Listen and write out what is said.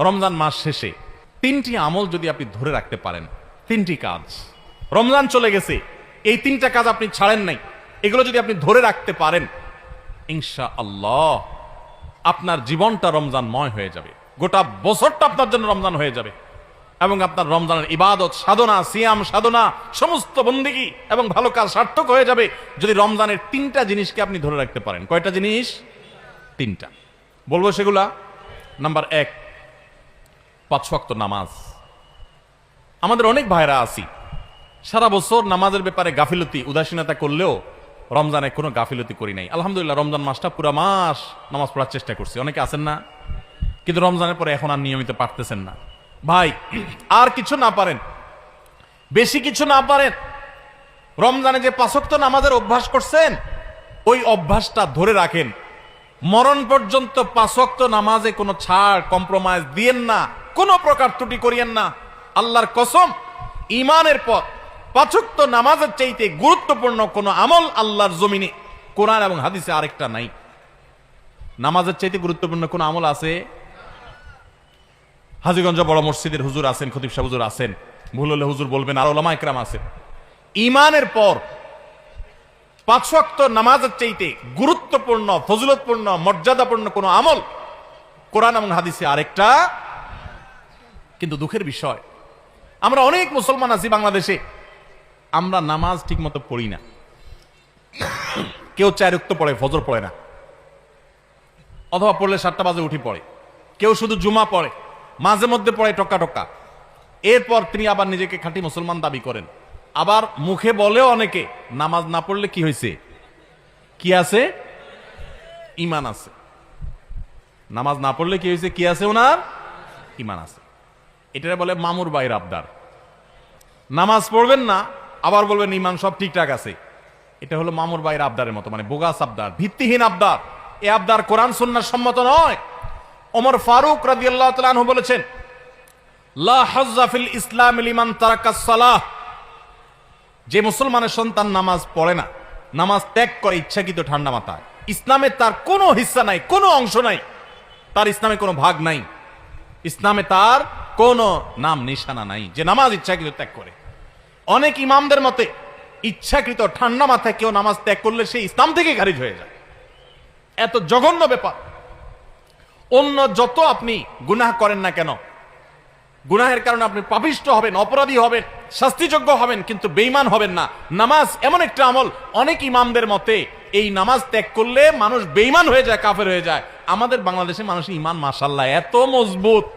রমজান মাস শেষে তিনটি আমল যদি আপনি ধরে রাখতে পারেন, তিনটি কাজ, রমজান চলে গেছে, এই তিনটা কাজ আপনি ছাড়েন নাই, এগুলো যদি আপনি ধরে রাখতে পারেন, ইনশাআল্লাহ আপনার জীবনটা রমজানময় হয়ে যাবে, গোটা বছরটা আপনার জন্য রমজান হয়ে যাবে এবং আপনার রমজানের ইবাদত সাধনা, সিয়াম সাধনা, সমস্ত বন্দেগী এবং ভালো কাজ সার্থক হয়ে যাবে যদি রমজানের তিনটা জিনিসকে আপনি ধরে রাখতে পারেন। কয়টা জিনিস? তিনটা। বলবো সেগুলা। নাম্বার 1, 5 ওয়াক্ত নামাজ। আমাদের অনেক ভাইরা আছি সারা বছর নামাজের ব্যাপারে গাফিলতি উদাসীনতা করলেও রমজানে কোনো গাফিলতি করি নাই। আলহামদুলিল্লাহ রমজান মাসটা পুরো মাস নামাজ পড়ার চেষ্টা করছি। অনেকে আছেন না, কিন্তু রমজানের পরে এখন আর নিয়মিত পারতেছেন না। ভাই, আর কিছু না পারেন, বেশি কিছু না পারেন, রমজানে যে 5 ওয়াক্ত নামাজের অভ্যাস করছেন ওই অভ্যাসটা ধরে রাখেন। মরণ পর্যন্ত 5 ওয়াক্ত নামাজে কোনো ছাড়, কম্প্রোমাইজ দিয়েন না, কোনো প্রকার ত্রুটি করিয়েন না। আল্লাহর কসম, ঈমানের পর 5 ওয়াক্ত নামাজের চাইতে গুরুত্বপূর্ণ কোনো আমল আল্লাহর জমিনে, কোরআন এবং হাদিসে আরেকটা নাই। নামাজের চাইতে গুরুত্বপূর্ণ কোনো আমল আছে? হাজীগঞ্জ বড় মসজিদের হুজুর আছেন, খতিব সাহেব হুজুর আছেন, ভুল হলে হুজুর বলবেন, আর ওলামা ইকরাম আছেন। ঈমানের পর 5 ওয়াক্ত নামাজের চাইতে গুরুত্বপূর্ণ, ফজিলতপূর্ণ, মর্যাদাপূর্ণ কোনো আমল কোরআন এবং হাদিসে আরেকটা। কিন্তু দুঃখের বিষয়, আমরা অনেক মুসলমান আছি বাংলাদেশে, আমরা নামাজ ঠিক মতো পড়ি না। কেউ 4 ওয়াক্ত পড়ে, ফজর পড়ে না, অথবা পড়লে 7টা বাজে উঠি পড়ে। কেউ শুধু জুমা পড়ে, মাঝে মধ্যে পড়ে টক্কা টক্কা। এরপর তিনি আবার নিজেকে খাঁটি মুসলমান দাবি করেন। আবার মুখে বলেও অনেকে, নামাজ না পড়লে কি হয়েছে? কি আছে? ঈমান আছে। নামাজ না পড়লে কি হয়েছে? কি আছে? ওনার ঈমান আছে। এটা বলে মামুর ভাইয়ের আবদার। নামাজ পড়বেন না, আবার বলবেন ঈমান সব ঠিকঠাক আছে। এটা হলো মামুর ভাইয়ের আবদারের মতো, মানে বোগাস আবদার, ভিত্তিহীন আবদার। এই আবদার কোরআন সুন্নাহর সম্মত নয়। ওমর ফারুক রাদিয়াল্লাহু তাআলা আনহু বলেছেন, লা হাজ্জা ফিল ইসলাম লিমান তারাকাস সালাহ। যে মুসলমানের সন্তান নামাজ পড়ে না, নামাজ ত্যাগ করে ইচ্ছাকৃত ঠান্ডা মাথায়, ইসলামে তার কোনো হিস্সা নাই, কোনো অংশ নাই, তার ইসলামে কোনো ভাগ নাই, ইসলামে তার কোনো নাম নিশানা নাই, যে নামাজ ইচ্ছাকৃত ত্যাগ করে। অনেক ইমামদের মতে ইচ্ছাকৃত ঠান্ডা মাথায় কেউ নামাজ ত্যাগ করলে সে ইসলাম থেকে খারিজ হয়ে যায়। এত জঘন্য ব্যাপার। অন্য যত আপনি গুনাহ করেন না কেন, গুনাহের কারণে আপনি পাপিষ্ঠ হবেন, অপরাধী হবেন, শাস্তিযোগ্য হবেন, কিন্তু বেঈমান হবেন না। নামাজ এমন একটা আমল, অনেক ইমামদের মতে এই নামাজ ত্যাগ করলে মানুষ বেঈমান হয়ে যায়, কাফের হয়ে যায়। আমাদের বাংলাদেশে মানুষের ঈমান মাশাআল্লাহ এত মজবুত।